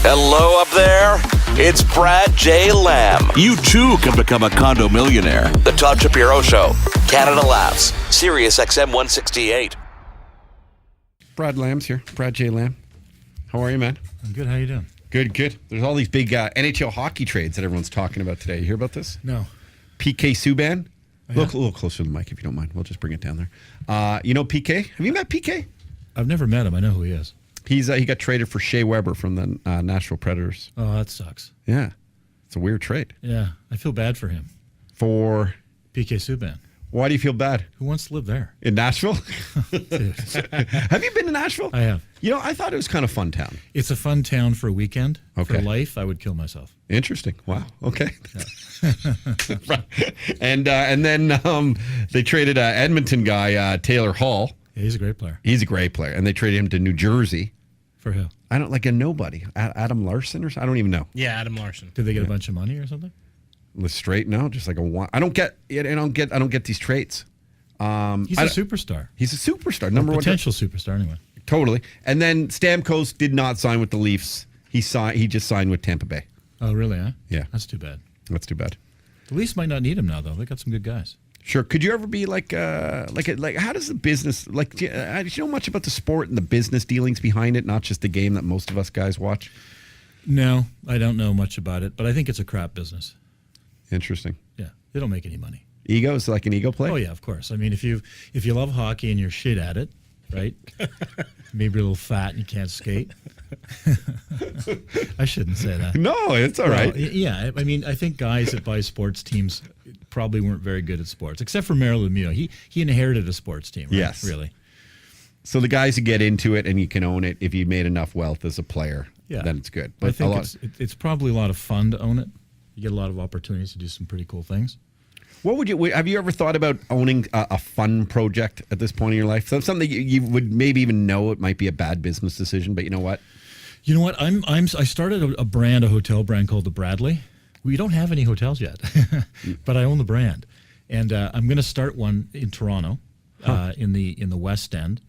Hello up there. It's Brad J. Lamb. You too can become a condo millionaire. The Todd Shapiro Show. Canada Laughs. Sirius XM 168. Brad Lamb's here. Brad J. Lamb. How are you, man? I'm good. How you doing? Good. There's all these big NHL hockey trades that everyone's talking about today. You hear about this? No. PK Subban. Yeah. Look a little closer to the mic if you don't mind. We'll just bring it down there. You know PK? Have you met PK? I've never met him. I know who he is. He got traded for Shea Weber from the Nashville Predators. Oh, that sucks. Yeah. It's a weird trade. Yeah. I feel bad for him. For PK Subban. why do you feel bad? Who wants to live there? In Nashville? Dude. Have you been to Nashville? I have. You know, I thought it was kind of a fun town. It's a fun town for a weekend. Okay. For life, I would kill myself. Interesting. Wow. Okay. And then they traded Edmonton guy Taylor Hall. Yeah, he's a great player. He's a great player, and they traded him to New Jersey. For who? I don't like a nobody. Adam Larson or I don't even know. Yeah, Adam Larson. Did they get a bunch of money or something? Straight no, just like a one. I don't get these traits. He's a superstar. He's a superstar, number one. Potential superstar, anyway. Totally. And then Stamkos did not sign with the Leafs. He just signed with Tampa Bay. Oh, really? Huh? Yeah. That's too bad. That's too bad. The Leafs might not need him now, though. They got some good guys. Sure. Could you ever be like how does the business do you know much about the sport and the business dealings behind it, not just the game that most of us guys watch? No, I don't know much about it, but I think it's a crap business. Interesting. Yeah, they don't make any money. Ego is like an ego play? Oh yeah, of course. I mean, if you love hockey and you're shit at it, right? Maybe you're a little fat and you can't skate. I shouldn't say that. No, it's all right. Yeah, I mean, I think guys that buy sports teams probably weren't very good at sports, except for Mario Lemieux. He inherited a sports team, right? Yes. Really. So the guys who get into it and you can own it, if you made enough wealth as a player, Yeah. then it's good. But I think it's probably a lot of fun to own it. You get a lot of opportunities to do some pretty cool things. Have you ever thought about owning a fun project at this point in your life? So something you would maybe even know it might be a bad business decision, but you know what? You know what? I started a hotel brand called the Bradley. We don't have any hotels yet, but I own the brand, and I'm going to start one in Toronto, in the West End.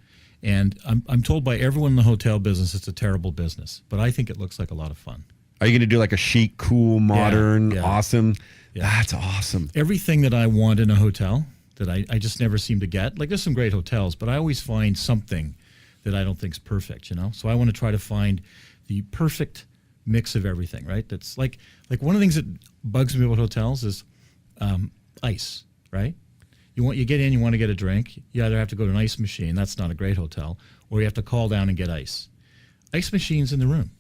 And I'm told by everyone in the hotel business it's a terrible business, but I think it looks like a lot of fun. Are you going to do like a chic, cool, modern, Yeah. awesome? Yeah. That's awesome. Everything that I want in a hotel that I just never seem to get. Like, there's some great hotels, but I always find something that I don't think is perfect, you know? So I want to try to find the perfect mix of everything, right? That's like one of the things that bugs me about hotels is ice, right? You get in, you want to get a drink. You either have to go to an ice machine, that's not a great hotel, or you have to call down and get ice. Ice machine's in the room.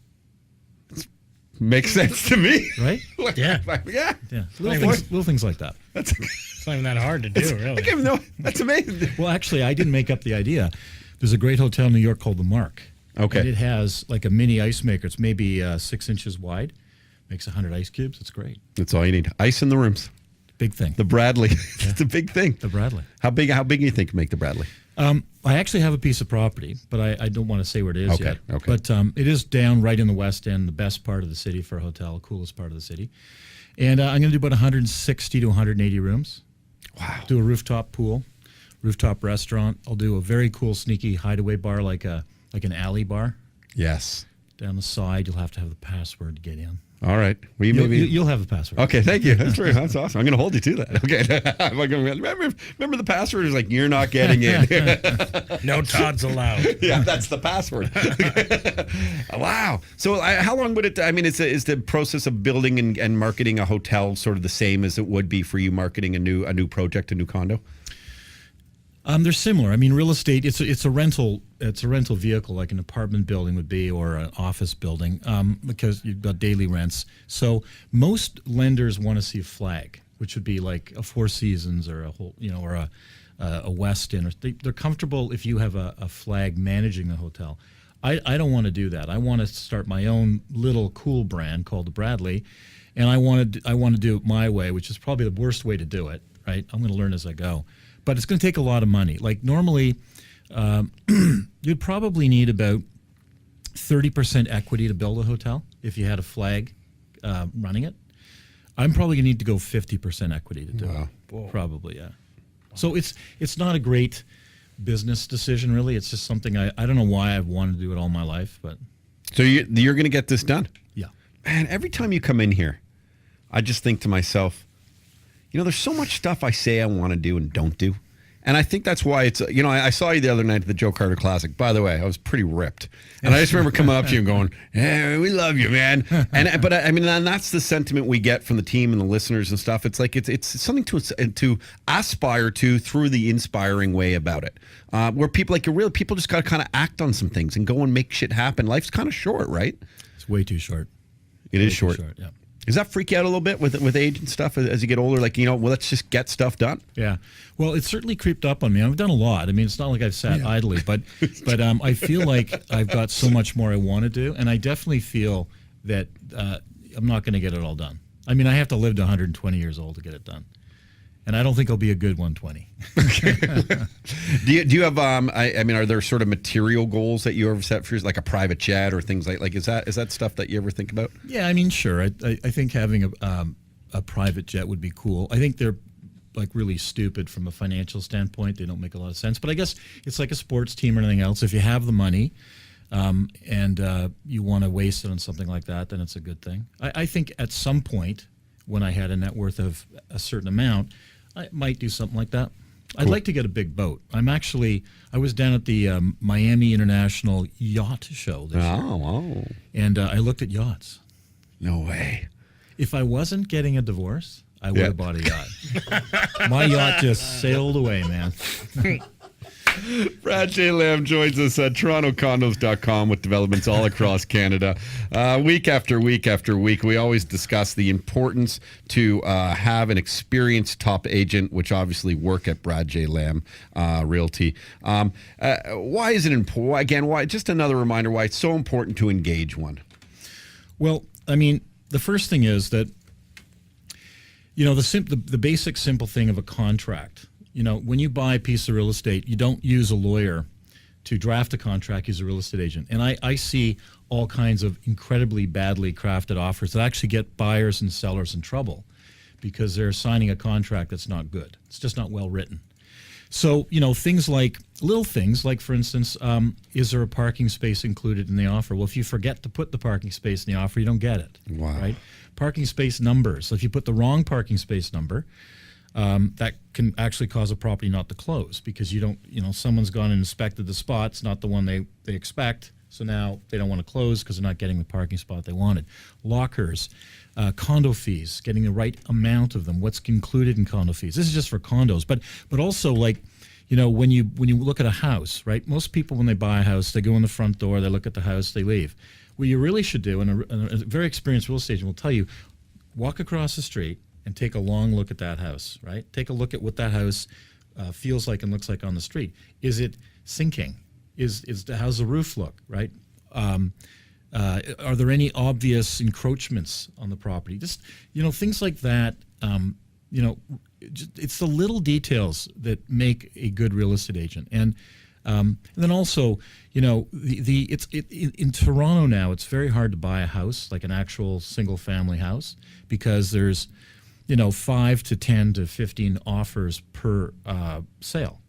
Makes sense to me. Right? Yeah. Yeah. Yeah. Little things like that. It's not even that hard to do, really. I can't even know. That's amazing. Well, actually, I didn't make up the idea. There's a great hotel in New York called the Mark. Okay. And it has like a mini ice maker. It's maybe 6 inches wide. Makes 100 ice cubes. It's great. That's all you need. Ice in the rooms. Big thing. The Bradley. It's a big thing. The Bradley. How big do you think can make the Bradley? I actually have a piece of property, but I don't want to say where it is Okay, yet. okay. But it is down right in the West End, the best part of the city for a hotel, coolest part of the city. And I'm going to do about 160 to 180 rooms. Wow. Do a rooftop pool, rooftop restaurant. I'll do a very cool, sneaky hideaway bar, like an alley bar. Yes. Down the side, you'll have to have the password to get in. All right. Well, You'll have the password. Okay, thank you. That's awesome. I'm going to hold you to that. Okay. I'm like, remember the password is like, you're not getting in. No Todd's allowed. Yeah, that's the password. Wow. So how long would it, is the process of building and marketing a hotel sort of the same as it would be for you marketing a new project, a new condo? They're similar. I mean, real estate, it's a rental vehicle like an apartment building would be, or an office building, because you've got daily rents. So most lenders want to see a flag, which would be like a Four Seasons or or a Westin. They're comfortable if you have a flag managing the hotel. I don't want to do that. I want to start my own little cool brand called the Bradley, and I want to do it my way, which is probably the worst way to do it. Right? I'm going to learn as I go. But it's going to take a lot of money. Like normally, you'd probably need about 30% equity to build a hotel if you had a flag running it. I'm probably going to need to go 50% equity to do it. Whoa. Probably, yeah. So it's not a great business decision, really. It's just something I don't know why I've wanted to do it all my life, but So you're going to get this done? man, every time you come in here, I just think to myself, there's so much stuff I say I want to do and don't do. And I think that's why it's, I saw you the other night at the Joe Carter Classic. By the way, I was pretty ripped. And I just remember coming up to you and going, hey, we love you, man. But and that's the sentiment we get from the team and the listeners and stuff. It's like, it's something to aspire to through the inspiring way about it. Where people just got to kind of act on some things and go and make shit happen. Life's kind of short, right? It's way too short. It is short. Yeah. Does that freak you out a little bit with age and stuff as you get older? Like, let's just get stuff done. Yeah. Well, it's certainly creeped up on me. I've done a lot. I mean, it's not like I've sat idly, but I feel like I've got so much more I want to do, and I definitely feel that I'm not going to get it all done. I mean, I have to live to 120 years old to get it done, and I don't think I'll be a good 120. Do you have are there sort of material goals that you ever set for yourself, like a private jet or things like is that stuff that you ever think about? Yeah, I mean, sure. I think having a private jet would be cool. I think they're like really stupid from a financial standpoint. They don't make a lot of sense. But I guess it's like a sports team or anything else. If you have the money and you want to waste it on something like that, then it's a good thing. I think at some point when I had a net worth of a certain amount, I might do something like that. I'd like to get a big boat. I was down at the Miami International Yacht Show this year. Oh, wow. And I looked at yachts. No way. If I wasn't getting a divorce, I would have bought a yacht. My yacht just sailed away, man. Brad J. Lamb joins us at TorontoCondos.com with developments all across Canada. Week after week after week, we always discuss the importance to have an experienced top agent, which obviously work at Brad J. Lamb Realty. Why is it important? Again, why? Just another reminder why it's so important to engage one. Well, I mean, the first thing is that, the basic simple thing of a contract. When you buy a piece of real estate, you don't use a lawyer to draft a contract, use a real estate agent. And I see all kinds of incredibly badly crafted offers that actually get buyers and sellers in trouble because they're signing a contract that's not good. It's just not well written. So, little things like, for instance, is there a parking space included in the offer? Well, if you forget to put the parking space in the offer, you don't get it. Wow. Right? Parking space numbers. So if you put the wrong parking space number, that can actually cause a property not to close because someone's gone and inspected the spot. It's not the one they expect. So now they don't want to close because they're not getting the parking spot they wanted. Lockers, condo fees, getting the right amount of them. What's included in condo fees? This is just for condos, but also when you look at a house, right? Most people when they buy a house, they go in the front door, they look at the house, they leave. What you really should do, and a very experienced real estate agent will tell you, walk across the street and take a long look at that house, right? Take a look at what that house feels like and looks like on the street. Is it sinking? How's the roof look, right? Are there any obvious encroachments on the property? Just, things like that. It's the little details that make a good real estate agent. And then also, in Toronto now, it's very hard to buy a house, like an actual single family house, because there's 5 to 10 to 15 offers per sale.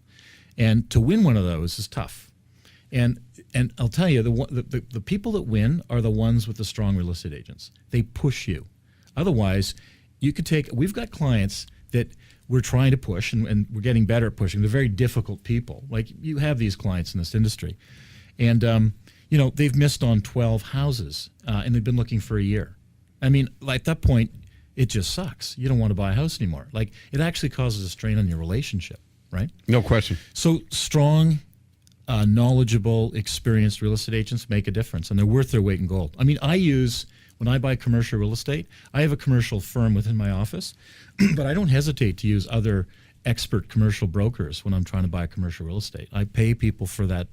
And to win one of those is tough. And I'll tell you, the people that win are the ones with the strong real estate agents. They push you. Otherwise, we've got clients that we're trying to push, and we're getting better at pushing. They're very difficult people. Like, you have these clients in this industry. And, they've missed on 12 houses, and they've been looking for a year. I mean, at that point, it just sucks. You don't want to buy a house anymore. Like, it actually causes a strain on your relationship, right? No question. So strong, knowledgeable, experienced real estate agents make a difference, and they're worth their weight in gold. I mean, when I buy commercial real estate, I have a commercial firm within my office, but I don't hesitate to use other expert commercial brokers when I'm trying to buy commercial real estate. I pay people for that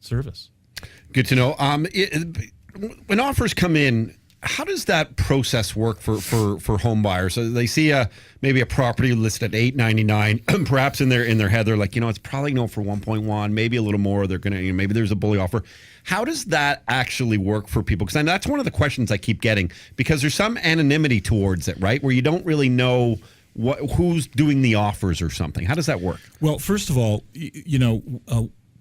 service. Good to know. When offers come in, how does that process work for home buyers? So they see maybe a property listed at $899, perhaps in their head they're like, it's probably for 1.1, maybe a little more. They're gonna, maybe there's a bully offer. How does that actually work for people? Because that's one of the questions I keep getting, because there's some anonymity towards it, right? Where you don't really know who's doing the offers or something. How does that work? Well, first of all,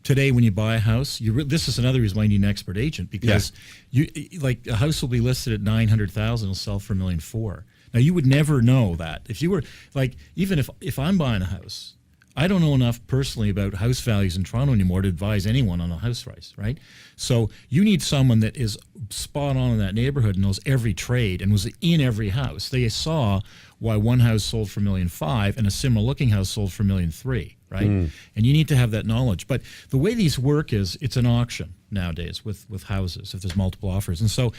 today when you buy a house, this is another reason why you need an expert agent, because you like a house will be listed at 900,000, it'll sell for $1.4 million. Now you would never know that if you were like, even if I'm buying a house, I don't know enough personally about house values in Toronto anymore to advise anyone on a house price, right? So you need someone that is spot on in that neighborhood and knows every trade and was in every house. They saw why one house sold for $1.5 million and a similar looking house sold for $1.3 million, right? And you need to have that knowledge. But the way these work is it's an auction nowadays with houses if there's multiple offers. And so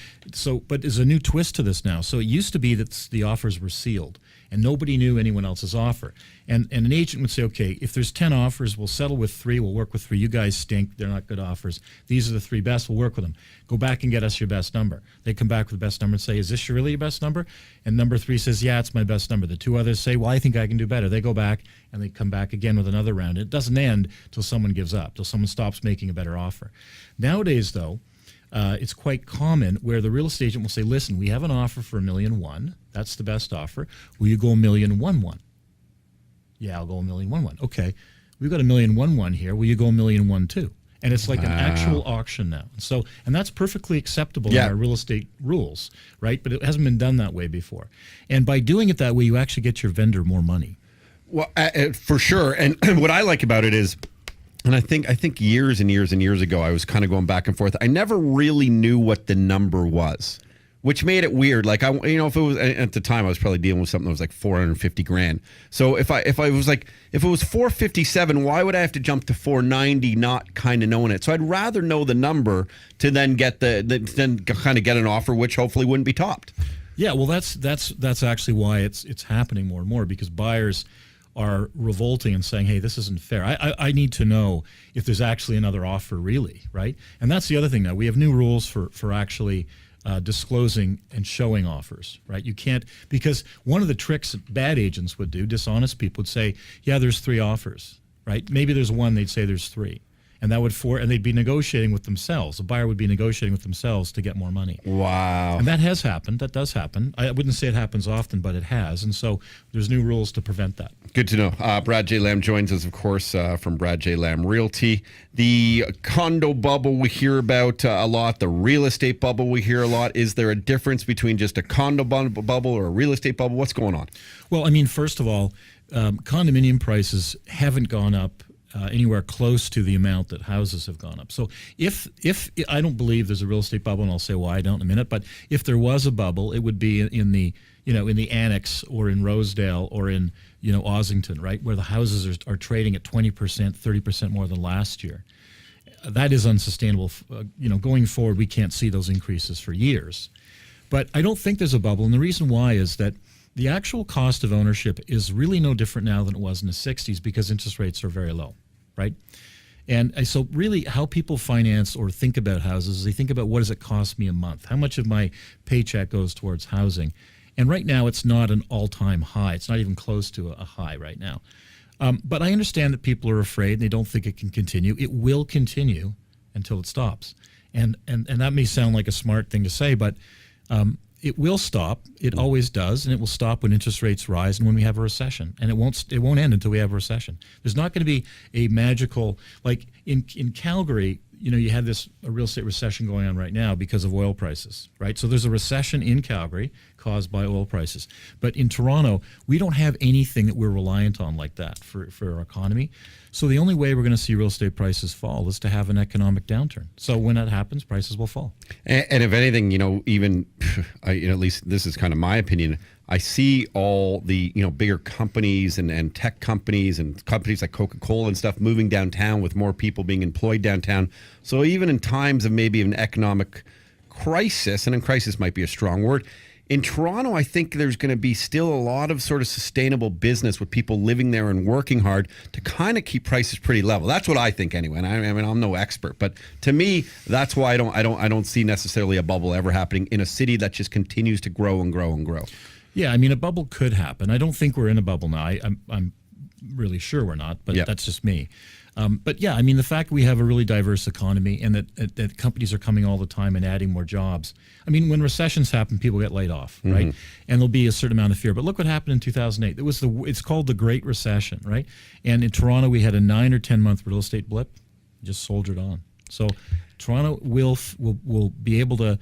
but there's a new twist to this now. So it used to be that the offers were sealed and nobody knew anyone else's offer. And an agent would say, okay, if there's 10 offers, we'll settle with 3, we'll work with 3. You guys stink, they're not good offers. These are the 3 best, we'll work with them. Go back and get us your best number. They come back with the best number and say, is this really your best number? And number 3 says, yeah, it's my best number. The 2 others say, well, I think I can do better. They go back and they come back again with another round. It doesn't end till someone gives up, till someone stops making a better offer. Nowadays, though, it's quite common where the real estate agent will say, listen, we have an offer for $1.1 million. That's the best offer. Will you go $1.11 million? Yeah, I'll go $1.11 million. Okay, we've got $1.11 million here. Will you go $1.1 million too? And it's like an actual auction now. So, and that's perfectly acceptable in our real estate rules, right? But it hasn't been done that way before. And by doing it that way, you actually get your vendor more money. Well, for sure. And what I like about it is, and I think years and years and years ago, I was kind of going back and forth. I never really knew what the number was, which made it weird. Like if it was at the time, I was probably dealing with something that was like $450,000. So if it was 457, why would I have to jump to 490, not kind of knowing it? So I'd rather know the number to then get then kind of get an offer, which hopefully wouldn't be topped. Yeah, well, that's actually why it's happening more and more, because buyers are revolting and saying, hey, this isn't fair. I need to know if there's actually another offer, really, right? And that's the other thing now. We have new rules for actually disclosing and showing offers, right? You can't, because one of the tricks that bad agents would do, dishonest people would say, yeah, there's 3 offers, right? Maybe there's 1, they'd say there's 3. And and they'd be negotiating with themselves. The buyer would be negotiating with themselves to get more money. Wow. And that has happened. That does happen. I wouldn't say it happens often, but it has. And so there's new rules to prevent that. Good to know. Brad J. Lamb joins us, of course, from Brad J. Lamb Realty. The condo bubble we hear about a lot. The real estate bubble we hear a lot. Is there a difference between just a condo bubble or a real estate bubble? What's going on? Well, I mean, first of all, condominium prices haven't gone up anywhere close to the amount that houses have gone up. So if I don't believe there's a real estate bubble, and I'll say why I don't in a minute, but if there was a bubble, it would be in the Annex or in Rosedale or in Ossington, right, where the houses are trading at 20%, 30% more than last year. That is unsustainable. Going forward, we can't see those increases for years. But I don't think there's a bubble, and the reason why is that the actual cost of ownership is really no different now than it was in the 60s because interest rates are very low, right? And so really how people finance or think about houses is they think about what does it cost me a month? How much of my paycheck goes towards housing? And right now it's not an all-time high. It's not even close to a high right now. But I understand that people are afraid and they don't think it can continue. It will continue until it stops. And that may sound like a smart thing to say, but it will stop. It always does, and it will stop when interest rates rise and when we have a recession. And it won't end until we have a recession. There's not going to be a magical, like in Calgary, you had a real estate recession going on right now because of oil prices, right? So there's a recession in Calgary caused by oil prices. But in Toronto, we don't have anything that we're reliant on like that for our economy. So the only way we're going to see real estate prices fall is to have an economic downturn. So when that happens, prices will fall. And if anything, even at least this is kind of my opinion, I see all the bigger companies and tech companies and companies like Coca-Cola and stuff moving downtown with more people being employed downtown. So even in times of maybe an economic crisis, and in crisis might be a strong word, in Toronto, I think there's going to be still a lot of sort of sustainable business with people living there and working hard to kind of keep prices pretty level. That's what I think anyway. And I mean, I'm no expert, but to me, that's why I don't see necessarily a bubble ever happening in a city that just continues to grow and grow and grow. Yeah, I mean, a bubble could happen. I don't think we're in a bubble now. I'm really sure we're not, but that's just me. But yeah, I mean, the fact that we have a really diverse economy and that companies are coming all the time and adding more jobs. I mean, when recessions happen, people get laid off, right? And there'll be a certain amount of fear. But look what happened in 2008. It's called the Great Recession, right? And in Toronto, we had a 9 or 10 month real estate blip. just soldiered on. So Toronto will be able to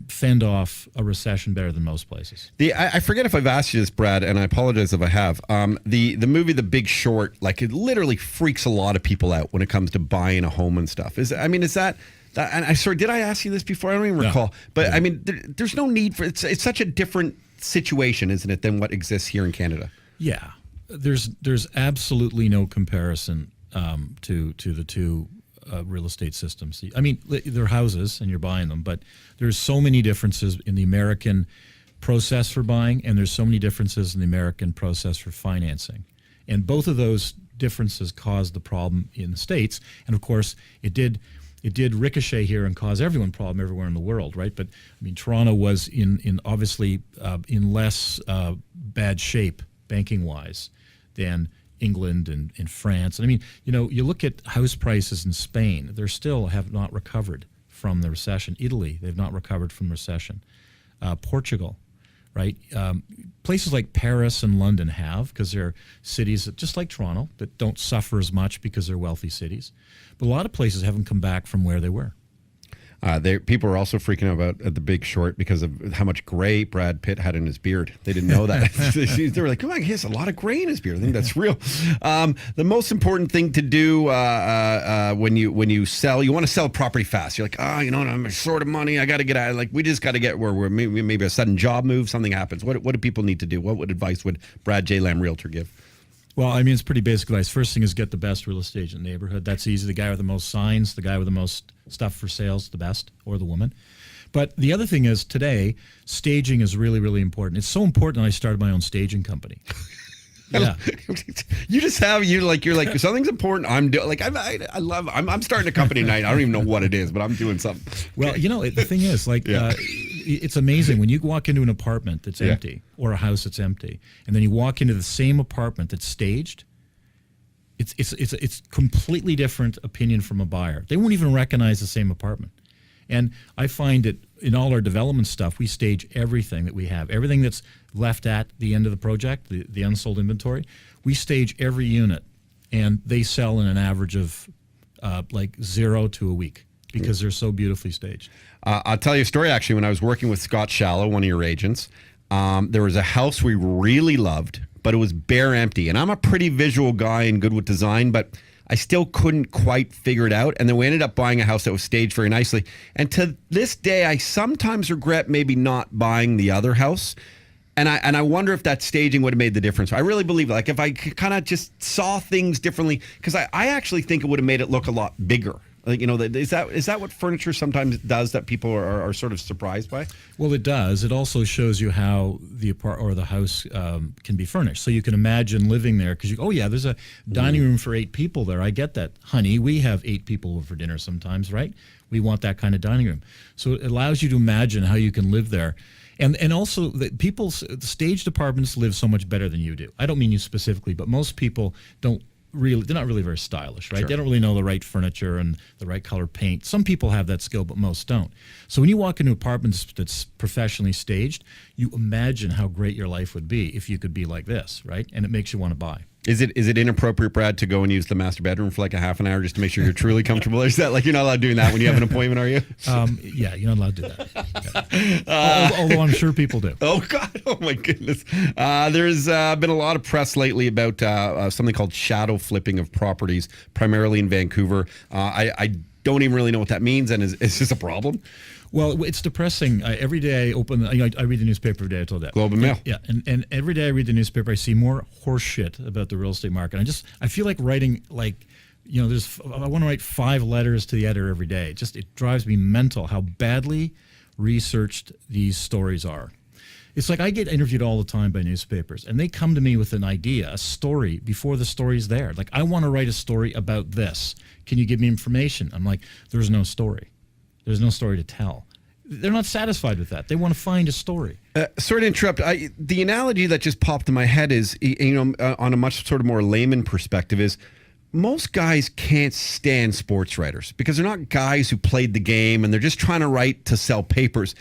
fend off a recession better than most places. I forget if I've asked you this, Brad, and I apologize if I have. The movie The Big Short, like, it literally freaks a lot of people out when it comes to buying a home and stuff. Is that? And I sorry, did I ask you this before? I don't even recall. But I mean, there's no need for it. It's such a different situation, isn't it, than what exists here in Canada? Yeah, there's absolutely no comparison to the two real estate systems. I mean, they're houses and you're buying them, but there's so many differences in the American process for buying, and there's so many differences in the American process for financing. And both of those differences caused the problem in the States. And of course, it did ricochet here and cause everyone problem everywhere in the world, right? But I mean, Toronto was in obviously in less bad shape banking wise than England and in France. And I mean, you look at house prices in Spain, they still have not recovered from the recession. Italy, they've not recovered from recession. Portugal, right? Places like Paris and London have, because they're cities that, just like Toronto, that don't suffer as much because they're wealthy cities. But a lot of places haven't come back from where they were. People are also freaking out about The Big Short because of how much gray Brad Pitt had in his beard. They didn't know that. They were like, oh, he has a lot of gray in his beard. I think that's real. The most important thing to do when you sell, you want to sell property fast. You're like, I'm short of money. I got to get out. Like, we just got to get where we're maybe a sudden job move, something happens. What do people need to do? What advice would Brad J. Lamb, Realtor, give? Well, I mean, it's pretty basic advice. First thing is get the best real estate agent in the neighborhood. That's easy. The guy with the most signs, the guy with the most stuff for sales, the best, or the woman. But the other thing is, today, staging is really, really important. It's so important that I started my own staging company. Yeah. You just have you're like something's important. I'm starting a company tonight. I don't even know what it is, but I'm doing something. Well, the thing is, it's amazing when you walk into an apartment that's empty or a house that's empty, and then you walk into the same apartment that's staged. It's completely different opinion from a buyer. They won't even recognize the same apartment. And I find that in all our development stuff, we stage everything that we have. Everything that's left at the end of the project, the unsold inventory, we stage every unit. And they sell in an average of like 0 to a week because they're so beautifully staged. I'll tell you a story, actually. When I was working with Scott Shallow, one of your agents, there was a house we really loved, but it was bare empty. And I'm a pretty visual guy and good with design, but I still couldn't quite figure it out. And then we ended up buying a house that was staged very nicely. And to this day, I sometimes regret maybe not buying the other house. And I wonder if that staging would have made the difference. I really believe, like, if I kind of just saw things differently, because I actually think it would have made it look a lot bigger. Like, is that what furniture sometimes does that people are sort of surprised by? Well, it does. It also shows you how the apartment or the house can be furnished. So you can imagine living there because there's a dining room for 8 people there. I get that, honey. We have 8 people over for dinner sometimes, right? We want that kind of dining room. So it allows you to imagine how you can live there. And also, staged apartments live so much better than you do. I don't mean you specifically, but most people they're not really very stylish, right? Sure. They don't really know the right furniture and the right color paint. Some people have that skill, but most don't. So when you walk into apartments that's professionally staged, you imagine how great your life would be if you could be like this, right? And it makes you want to buy. Is it inappropriate, Brad, to go and use the master bedroom for like a half an hour just to make sure you're truly comfortable? Is that like you're not allowed doing that when you have an appointment, are you? Yeah, you're not allowed to do that. Yeah. Although I'm sure people do. Oh, God. Oh, my goodness. There's been a lot of press lately about something called shadow flipping of properties, primarily in Vancouver. I don't even really know what that means, and is this a problem? Well, it's depressing. Every day I open, I read the newspaper every day. I told that. Globe and Mail. Yeah, and every day I read the newspaper, I see more horse shit about the real estate market. I feel like writing I want to write 5 letters to the editor every day. It drives me mental how badly researched these stories are. It's like I get interviewed all the time by newspapers, and they come to me with an idea, a story, before the story's there. Like, I want to write a story about this. Can you give me information? I'm like, there's no story. There's no story to tell. They're not satisfied with that. They want to find a story. Sorry to interrupt. The analogy that just popped in my head is, on a much sort of more layman perspective, is most guys can't stand sports writers because they're not guys who played the game and they're just trying to write to sell papers.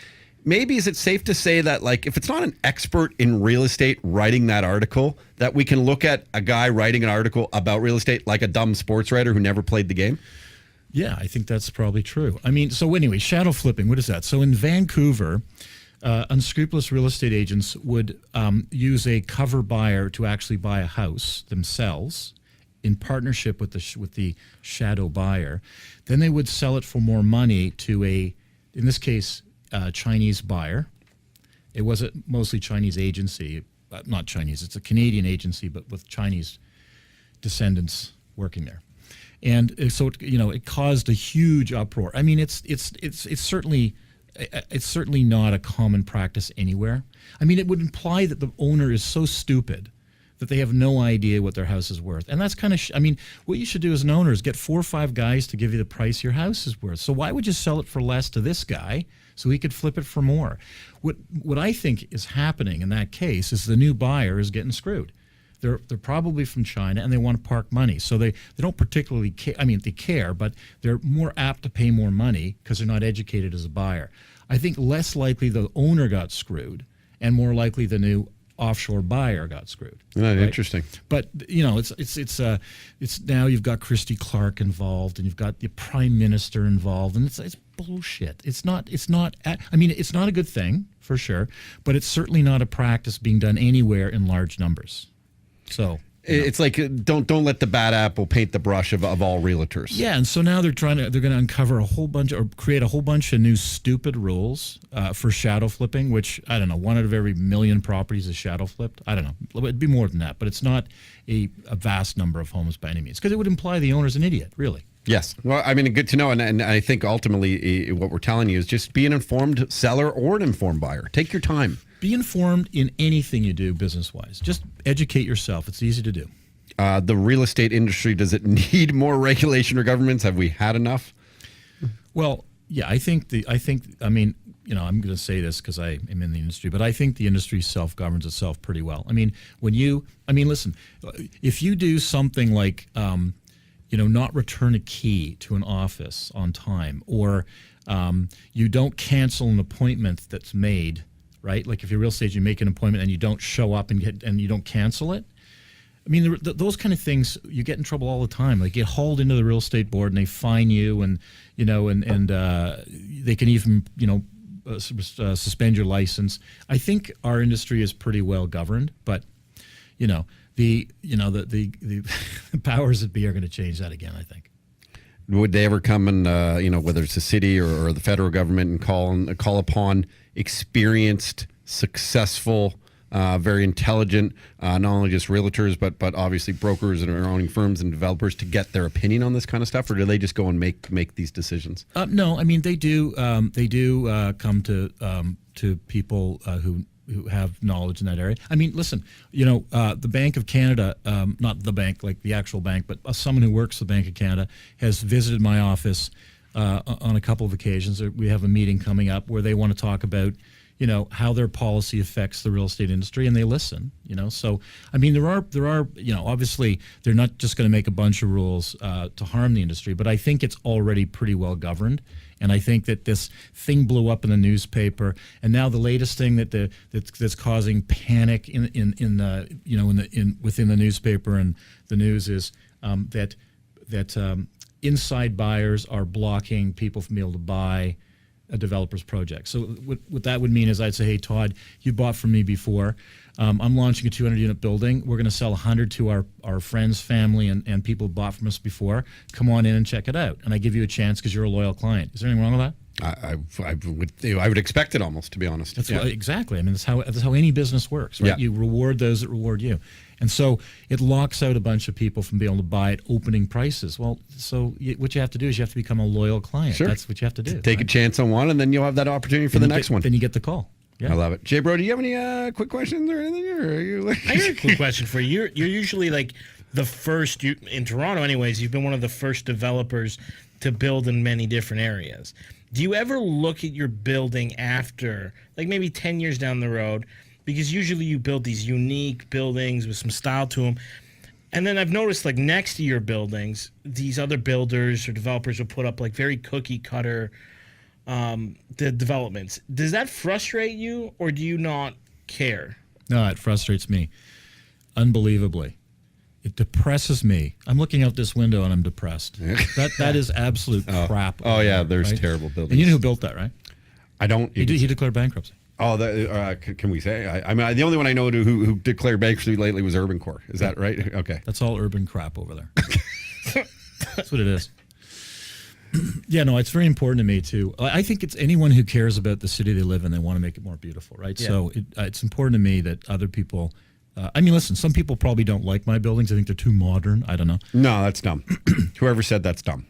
Maybe is it safe to say that, like, if it's not an expert in real estate writing that article, that we can look at a guy writing an article about real estate like a dumb sports writer who never played the game? Yeah, I think that's probably true. I mean, so anyway, shadow flipping, what is that? So in Vancouver, unscrupulous real estate agents would use a cover buyer to actually buy a house themselves in partnership with the shadow buyer. Then they would sell it for more money to in this case, Chinese buyer. It was a mostly Chinese agency, not Chinese, it's a Canadian agency, but with Chinese descendants working there. And so, it caused a huge uproar. I mean, it's certainly not a common practice anywhere. I mean, it would imply that the owner is so stupid that they have no idea what their house is worth. And that's kind of, what you should do as an owner is get 4 or 5 guys to give you the price your house is worth. So why would you sell it for less to this guy so he could flip it for more? What I think is happening in that case is the new buyer is getting screwed. They're probably from China and they want to park money. So they don't particularly care. I mean, they care, but they're more apt to pay more money because they're not educated as a buyer. I think less likely the owner got screwed and more likely the new offshore buyer got screwed. Right? Interesting. But it's now you've got Christy Clark involved and you've got the Prime Minister involved, and it's bullshit. It's not. I mean, it's not a good thing for sure, but it's certainly not a practice being done anywhere in large numbers. So it's like don't let the bad apple paint the brush of all realtors. Yeah, and so now they're going to uncover a whole bunch or create a whole bunch of new stupid rules for shadow flipping, which I don't know, 1 out of every million properties is shadow flipped. I don't know, it'd be more than that, but it's not a vast number of homes by any means because it would imply the owner's an idiot, really. Yes. Well, I mean, good to know. And I think ultimately what we're telling you is just be an informed seller or an informed buyer. Take your time. Be informed in anything you do business-wise. Just educate yourself. It's easy to do. The real estate industry, does it need more regulation or governments? Have we had enough? Well, yeah, I mean, I'm going to say this because I am in the industry, but I think the industry self-governs itself pretty well. I mean, listen, if you do something like, not return a key to an office on time, or you don't cancel an appointment that's made, right? Like if you're real estate, you make an appointment and you don't show up and you don't cancel it. I mean, those kind of things, you get in trouble all the time. Like, get hauled into the real estate board and they fine you, and they can even suspend your license. I think our industry is pretty well governed, but the powers that be are going to change that again, I think. Would they ever come and whether it's the city or the federal government, and call upon experienced, successful, very intelligent, not only just realtors, but obviously brokers and owning firms and developers to get their opinion on this kind of stuff, or do they just go and make these decisions? No, I mean they do come to people who have knowledge in that area. I mean, listen, the Bank of Canada, not the bank, like the actual bank, but someone who works for the Bank of Canada has visited my office on a couple of occasions. We have a meeting coming up where they want to talk about how their policy affects the real estate industry, and they listen. So I mean, there are obviously they're not just going to make a bunch of rules to harm the industry, but I think it's already pretty well governed. And I think that this thing blew up in the newspaper, and now the latest thing that's causing panic within the newspaper and the news is that inside buyers are blocking people from being able to buy a developer's project. So what that would mean is I'd say, hey, Todd, you bought from me before. I'm launching a 200-unit building. We're going to sell 100 to our friends, family, and people who bought from us before. Come on in and check it out. And I give you a chance because you're a loyal client. Is there anything wrong with that? I would expect it almost, to be honest. Exactly. I mean, that's how any business works, right? Yeah. You reward those that reward you. And so it locks out a bunch of people from being able to buy at opening prices. Well, what you have to do is you have to become a loyal client. Sure. That's what you have to do. Take a chance on one, and then you'll have that opportunity for the next one. Then you get the call. Yeah. I love it. Jay Bro, do you have any quick questions or anything? Or are you I got a quick question for you. You're usually like the first, in Toronto anyways, you've been one of the first developers to build in many different areas. Do you ever look at your building after, like maybe 10 years down the road, because usually you build these unique buildings with some style to them, and then I've noticed like next to your buildings, these other builders or developers will put up like very cookie cutter the developments. Does that frustrate you, or do you not care? No, it frustrates me unbelievably. It depresses me. I'm looking out this window and I'm depressed. That is absolute crap. Oh, yeah, there's right? terrible buildings. And you know who built that, right? I don't. He declared bankruptcy. Oh, can we say? I mean, the only one I know who declared bankruptcy lately was Urban Core. Is that right? Okay. That's all urban crap over there. That's what it is. Yeah, no, it's very important to me too. I think it's anyone who cares about the city they live in, they want to make it more beautiful, right? Yeah. So it's important to me that other people. I mean, listen, some people probably don't like my buildings. I think they're too modern. I don't know. No, that's dumb. Whoever said that's dumb.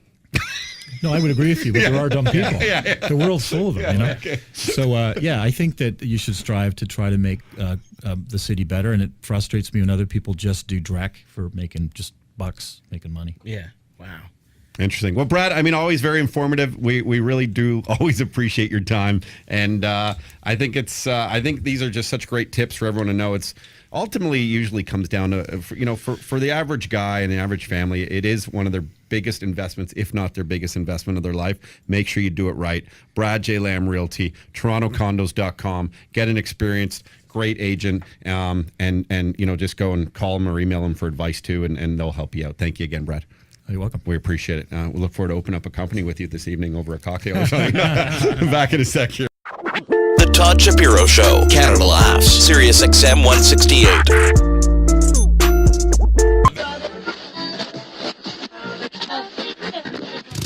No, I would agree with you, but there are dumb people. The world's full of them, you know? Okay. So, I think that you should strive to try to make the city better, and it frustrates me when other people just do dreck for making just bucks, making money. Yeah. Wow. Interesting. Well, Brad, I mean, always very informative. We really do always appreciate your time, and I think I think these are just such great tips for everyone to know. It's ultimately usually comes down to for the average guy and the average family, it is one of their biggest investments, if not their biggest investment of their life. Make sure you do it right. Brad J. Lamb Realty, TorontoCondos.com. Get an experienced, great agent, and just go and call them or email them for advice too, and they'll help you out. Thank you again, Brad. You're welcome. We appreciate it. We look forward to opening up a company with you this evening over a cocktail or something. Back in a sec here. The Todd Shapiro Show. Canada Laughs. Sirius XM 168.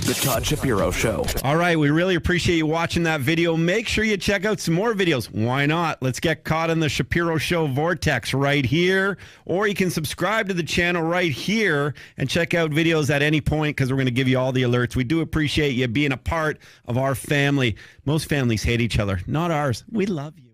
The Todd Shapiro Show. All right, we really appreciate you watching that video. Make sure you check out some more videos. Why not? Let's get caught in the Shapiro Show vortex right here. Or you can subscribe to the channel right here and check out videos at any point because we're going to give you all the alerts. We do appreciate you being a part of our family. Most families hate each other, not ours. We love you.